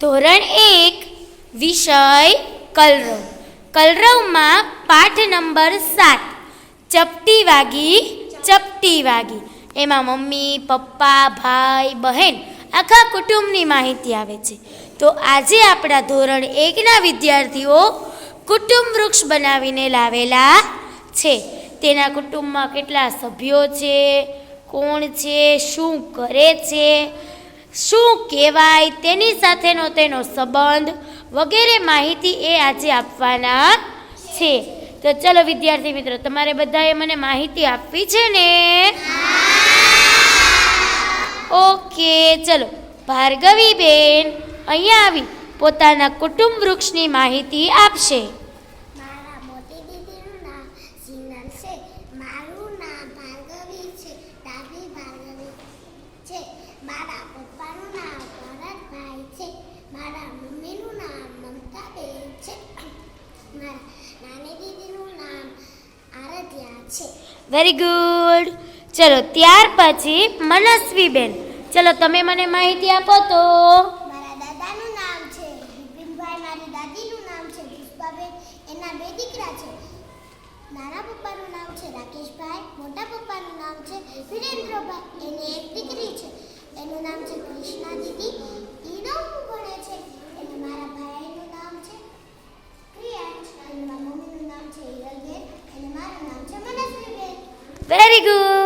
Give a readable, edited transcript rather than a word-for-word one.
ધોરણ 1 વિષય કલરવ. કલરવમાં પાઠ નંબર 7 ચપટી વાગી. એમાં મમ્મી, પપ્પા, ભાઈ, બહેન આખા કુટુંબની માહિતી આવે છે. તો આજે આપણા ધોરણ 1ના વિદ્યાર્થીઓ કુટુંબ વૃક્ષ બનાવીને લાવેલા છે. તેના કુટુંબમાં કેટલા સભ્યો છે, કોણ છે, શું કરે છે, શું કહેવાય, તેની સાથેનો તેનો સંબંધ વગેરે માહિતી એ આજે આપવાના છે. તો ચલો વિદ્યાર્થી મિત્રો, તમારે બધાએ મને માહિતી આપવી છે ને? ઓકે, ચલો. ભાર્ગવીબેન અહીંયા આવી પોતાના કુટુંબ વૃક્ષની માહિતી આપશે. મારા મોટી દીદીનું નામ સિનલ છે. મારું નામ ભાર્ગવી છે. ડાબી ભાર્ગવી છે. મારા પપ્પાનું નામ ભરતભાઈ છે. મારા મમ્મીનું નામ મમતાબેન છે. મારા નાની દીદીનું નામ આરાધ્યા છે. Very good. ચલો ત્યાર પછી મનસ્વીબેન, ચલો તમે મને માહિતી આપો તો. મારા દાદાનું નામ છે વિપિનભાઈ. મારી દાદીનું નામ છે પુષ્પાબેન. એના 2 દીકરા છે. નાના પપ્પાનું નામ છે રાકેશભાઈ. મોટા પપ્પાનું નામ છે વિરેન્દ્રભાઈ. એની 1 દીકરી છે. એનું નામ છે કૃષ્ણા દીદી. એ 9મું ભણે છે. અને મારા ભાઈનું નામ છે પ્રિયાંશ. અને મારા મમ્મીનું નામ છે હિરલબેન. અને મારું નામ છે મનસ્વીબેન. Very good.